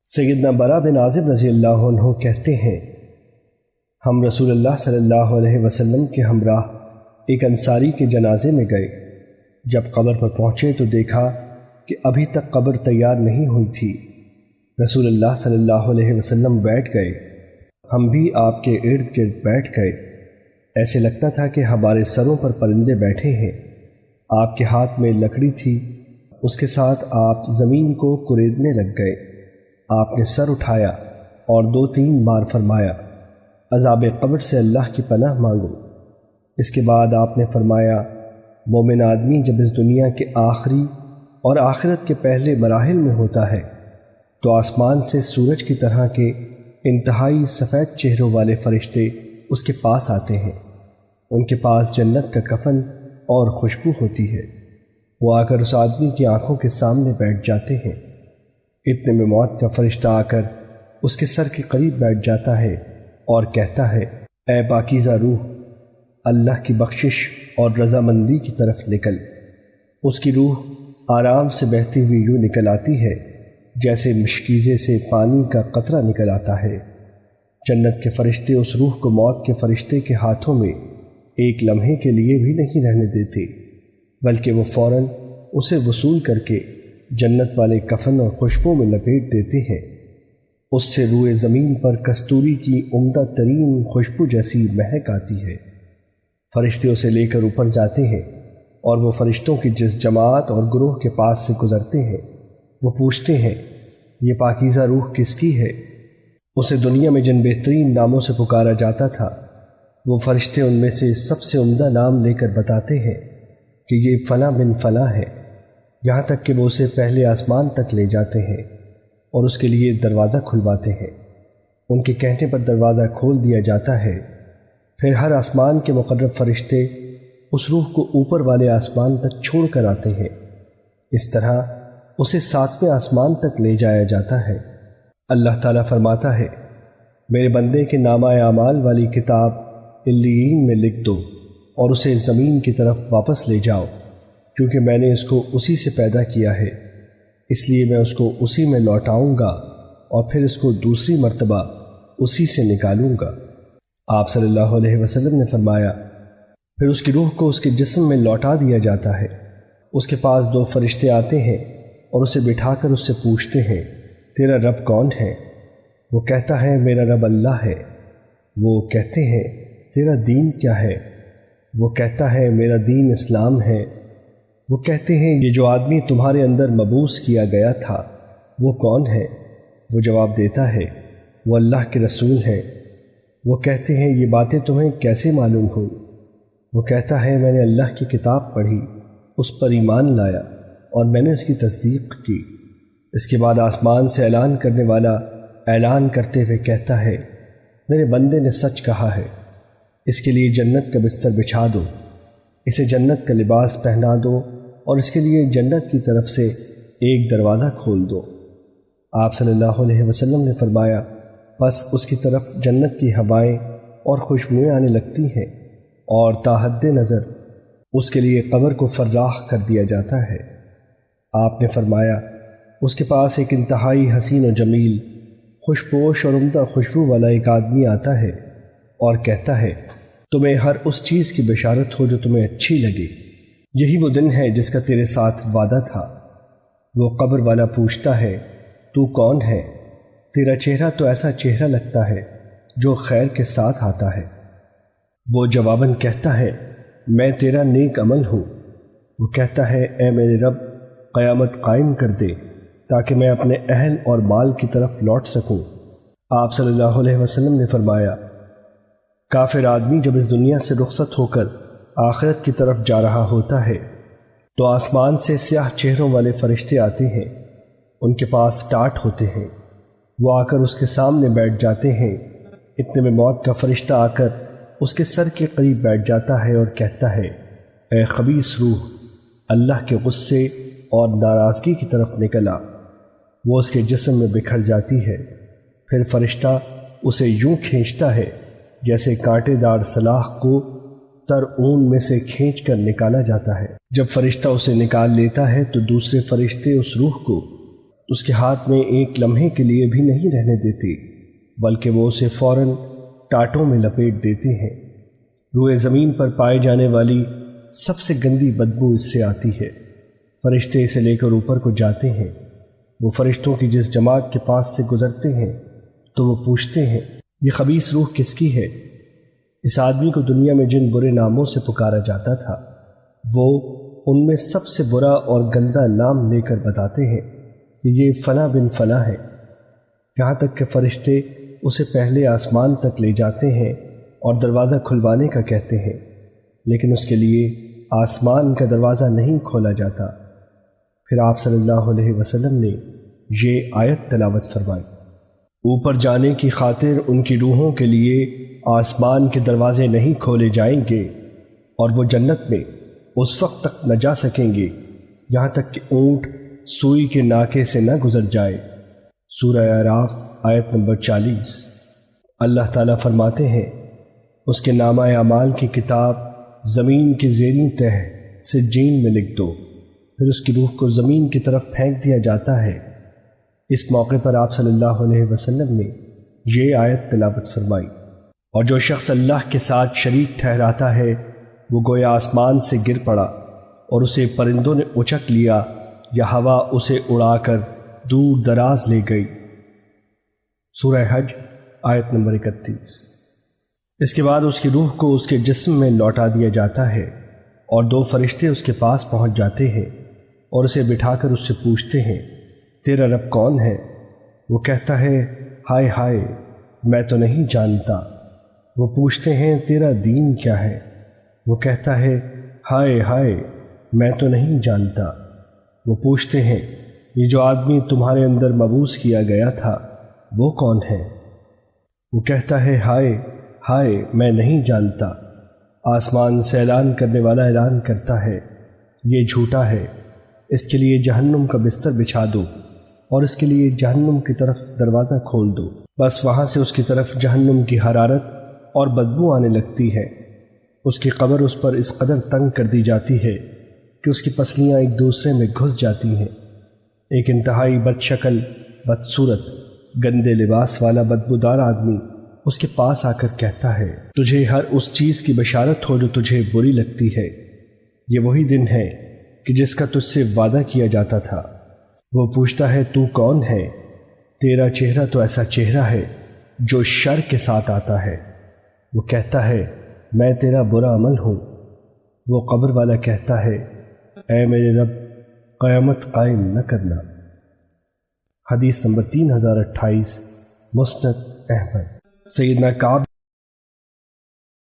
سیدنا برا بن عازب رضی اللہ عنہ کہتے ہیں، ہم رسول اللہ صلی اللہ علیہ وسلم کے ہمراہ ایک انصاری کے جنازے میں گئے۔ جب قبر پر پہنچے تو دیکھا کہ ابھی تک قبر تیار نہیں ہوئی تھی۔ رسول اللہ صلی اللہ علیہ وسلم بیٹھ گئے، ہم بھی آپ کے ارد گرد بیٹھ گئے۔ ایسے لگتا تھا کہ ہمارے سروں پر پرندے بیٹھے ہیں۔ آپ کے ہاتھ میں لکڑی تھی، اس کے ساتھ آپ زمین کو کریدنے لگ گئے۔ آپ نے سر اٹھایا اور 2-3 بار فرمایا، عذاب قبر سے اللہ کی پناہ مانگو۔ اس کے بعد آپ نے فرمایا، مومن آدمی جب اس دنیا کے آخری اور آخرت کے پہلے مراحل میں ہوتا ہے تو آسمان سے سورج کی طرح کے انتہائی سفید چہروں والے فرشتے اس کے پاس آتے ہیں۔ ان کے پاس جنت کا کفن اور خوشبو ہوتی ہے۔ وہ آ کر اس آدمی کی آنکھوں کے سامنے بیٹھ جاتے ہیں۔ اتنے میں موت کا فرشتہ آ کر اس کے سر کے قریب بیٹھ جاتا ہے اور کہتا ہے، اے پاکیزہ روح، اللہ کی بخشش اور رضامندی کی طرف نکل۔ اس کی روح آرام سے بہتی ہوئی یوں نکل آتی ہے جیسے مشکیزے سے پانی کا قطرہ نکل آتا ہے۔ جنت کے فرشتے اس روح کو موت کے فرشتے کے ہاتھوں میں ایک لمحے کے لیے بھی نہیں رہنے دیتے، بلکہ وہ فوراً اسے وصول کر کے جنت والے کفن اور خوشبو میں لپیٹ دیتے ہیں۔ اس سے روئے زمین پر کستوری کی عمدہ ترین خوشبو جیسی مہک آتی ہے۔ فرشتے اسے لے کر اوپر جاتے ہیں اور وہ فرشتوں کی جس جماعت اور گروہ کے پاس سے گزرتے ہیں وہ پوچھتے ہیں، یہ پاکیزہ روح کس کی ہے؟ اسے دنیا میں جن بہترین ناموں سے پکارا جاتا تھا وہ فرشتے ان میں سے سب سے عمدہ نام لے کر بتاتے ہیں کہ یہ فلاں بن فلاں ہے، یہاں تک کہ وہ اسے پہلے آسمان تک لے جاتے ہیں اور اس کے لیے دروازہ کھلواتے ہیں۔ ان کے کہنے پر دروازہ کھول دیا جاتا ہے، پھر ہر آسمان کے مقرب فرشتے اس روح کو اوپر والے آسمان تک چھوڑ کر آتے ہیں۔ اس طرح اسے 7ویں آسمان تک لے جایا جاتا ہے۔ اللہ تعالیٰ فرماتا ہے، میرے بندے کے نامہ اعمال والی کتاب علیین میں لکھ دو اور اسے زمین کی طرف واپس لے جاؤ، کیونکہ میں نے اس کو اسی سے پیدا کیا ہے، اس لیے میں اس کو اسی میں لوٹاؤں گا اور پھر اس کو دوسری مرتبہ اسی سے نکالوں گا۔ آپ صلی اللہ علیہ وسلم نے فرمایا، پھر اس کی روح کو اس کے جسم میں لوٹا دیا جاتا ہے۔ اس کے پاس 2 فرشتے آتے ہیں اور اسے بٹھا کر اس سے پوچھتے ہیں، تیرا رب کون ہے؟ وہ کہتا ہے، میرا رب اللہ ہے۔ وہ کہتے ہیں، تیرا دین کیا ہے؟ وہ کہتا ہے، میرا دین اسلام ہے۔ وہ کہتے ہیں، یہ جو آدمی تمہارے اندر مبعوث کیا گیا تھا وہ کون ہے؟ وہ جواب دیتا ہے، وہ اللہ کے رسول ہیں۔ وہ کہتے ہیں، یہ باتیں تمہیں کیسے معلوم ہوئی؟ وہ کہتا ہے، میں نے اللہ کی کتاب پڑھی، اس پر ایمان لایا اور میں نے اس کی تصدیق کی۔ اس کے بعد آسمان سے اعلان کرنے والا اعلان کرتے ہوئے کہتا ہے، میرے بندے نے سچ کہا ہے، اس کے لیے جنت کا بستر بچھا دو، اسے جنت کا لباس پہنا دو اور اس کے لیے جنت کی طرف سے ایک دروازہ کھول دو۔ آپ صلی اللہ علیہ وسلم نے فرمایا، پس اس کی طرف جنت کی ہوائیں اور خوشبوئیں آنے لگتی ہیں اور تا حد نظر اس کے لیے قبر کو فراخ کر دیا جاتا ہے۔ آپ نے فرمایا، اس کے پاس ایک انتہائی حسین و جمیل، خوشپوش اور عمدہ خوشبو والا ایک آدمی آتا ہے اور کہتا ہے، تمہیں ہر اس چیز کی بشارت ہو جو تمہیں اچھی لگے، یہی وہ دن ہے جس کا تیرے ساتھ وعدہ تھا۔ وہ قبر والا پوچھتا ہے، تو کون ہے؟ تیرا چہرہ تو ایسا چہرہ لگتا ہے جو خیر کے ساتھ آتا ہے۔ وہ جواباً کہتا ہے، میں تیرا نیک عمل ہوں۔ وہ کہتا ہے، اے میرے رب، قیامت قائم کر دے تاکہ میں اپنے اہل اور مال کی طرف لوٹ سکوں۔ آپ صلی اللہ علیہ وسلم نے فرمایا، کافر آدمی جب اس دنیا سے رخصت ہو کر آخرت کی طرف جا رہا ہوتا ہے تو آسمان سے سیاہ چہروں والے فرشتے آتے ہیں، ان کے پاس ٹاٹ ہوتے ہیں۔ وہ آ کر اس کے سامنے بیٹھ جاتے ہیں۔ اتنے میں موت کا فرشتہ آ کر اس کے سر کے قریب بیٹھ جاتا ہے اور کہتا ہے، اے خبیث روح، اللہ کے غصے اور ناراضگی کی طرف نکل آ۔ وہ اس کے جسم میں بکھر جاتی ہے۔ پھر فرشتہ اسے یوں کھینچتا ہے جیسے کانٹے دار سلاخ کو تر اون میں سے کھینچ کر نکالا جاتا ہے۔ جب فرشتہ اسے نکال لیتا ہے تو دوسرے فرشتے اس روح کو اس کے ہاتھ میں ایک لمحے کے لیے بھی نہیں رہنے دیتی، بلکہ وہ اسے فوراً ٹاٹوں میں لپیٹ دیتے ہیں۔ روئے زمین پر پائے جانے والی سب سے گندی بدبو اس سے آتی ہے۔ فرشتے اسے لے کر اوپر کو جاتے ہیں۔ وہ فرشتوں کی جس جماعت کے پاس سے گزرتے ہیں تو وہ پوچھتے ہیں، یہ خبیث روح کس کی ہے؟ اس آدمی کو دنیا میں جن برے ناموں سے پکارا جاتا تھا وہ ان میں سب سے برا اور گندا نام لے کر بتاتے ہیں کہ یہ فلاں بن فلاں ہے، یہاں تک کہ فرشتے اسے پہلے آسمان تک لے جاتے ہیں اور دروازہ کھلوانے کا کہتے ہیں، لیکن اس کے لیے آسمان کا دروازہ نہیں کھولا جاتا۔ پھر آپ صلی اللہ علیہ وسلم نے یہ آیت تلاوت فرمائی، اوپر جانے کی خاطر ان کی روحوں کے لیے آسمان کے دروازے نہیں کھولے جائیں گے اور وہ جنت میں اس وقت تک نہ جا سکیں گے یہاں تک کہ اونٹ سوئی کے ناکے سے نہ گزر جائے۔ سورہ اعراف آیت نمبر 40۔ اللہ تعالیٰ فرماتے ہیں، اس کے نامہ اعمال کی کتاب زمین کے زیریں تہ سجین میں لکھ دو، پھر اس کی روح کو زمین کی طرف پھینک دیا جاتا ہے۔ اس موقع پر آپ صلی اللہ علیہ وسلم نے یہ آیت تلاوت فرمائی، اور جو شخص اللہ کے ساتھ شریک ٹھہراتا ہے وہ گویا آسمان سے گر پڑا اور اسے پرندوں نے اچک لیا یا ہوا اسے اڑا کر دور دراز لے گئی۔ سورہ حج آیت نمبر 31۔ اس کے بعد اس کی روح کو اس کے جسم میں لوٹا دیا جاتا ہے اور دو فرشتے اس کے پاس پہنچ جاتے ہیں اور اسے بٹھا کر اس سے پوچھتے ہیں، تیرا رب کون ہے؟ وہ کہتا ہے، ہائے ہائے میں تو نہیں جانتا۔ وہ پوچھتے ہیں، تیرا دین کیا ہے؟ وہ کہتا ہے، ہائے ہائے میں تو نہیں جانتا۔ وہ پوچھتے ہیں، یہ جو آدمی تمہارے اندر مبعوث کیا گیا تھا وہ کون ہے؟ وہ کہتا ہے، ہائے ہائے میں نہیں جانتا۔ آسمان سے اعلان کرنے والا اعلان کرتا ہے، یہ جھوٹا ہے، اس کے لیے جہنم کا بستر بچھا دو اور اس کے لیے جہنم کی طرف دروازہ کھول دو۔ بس وہاں سے اس کی طرف جہنم کی حرارت اور بدبو آنے لگتی ہے۔ اس کی قبر اس پر اس قدر تنگ کر دی جاتی ہے کہ اس کی پسلیاں ایک دوسرے میں گھس جاتی ہیں۔ ایک انتہائی بد شکل، بدصورت، گندے لباس والا بدبودار آدمی اس کے پاس آ کر کہتا ہے، تجھے ہر اس چیز کی بشارت ہو جو تجھے بری لگتی ہے، یہ وہی دن ہے کہ جس کا تجھ سے وعدہ کیا جاتا تھا۔ وہ پوچھتا ہے، تو کون ہے؟ تیرا چہرہ تو ایسا چہرہ ہے جو شر کے ساتھ آتا ہے۔ وہ کہتا ہے، میں تیرا برا عمل ہوں۔ وہ قبر والا کہتا ہے، اے میرے رب قیامت قائم نہ کرنا۔ حدیث نمبر 3028، مسند احمد۔ سیدنا کعب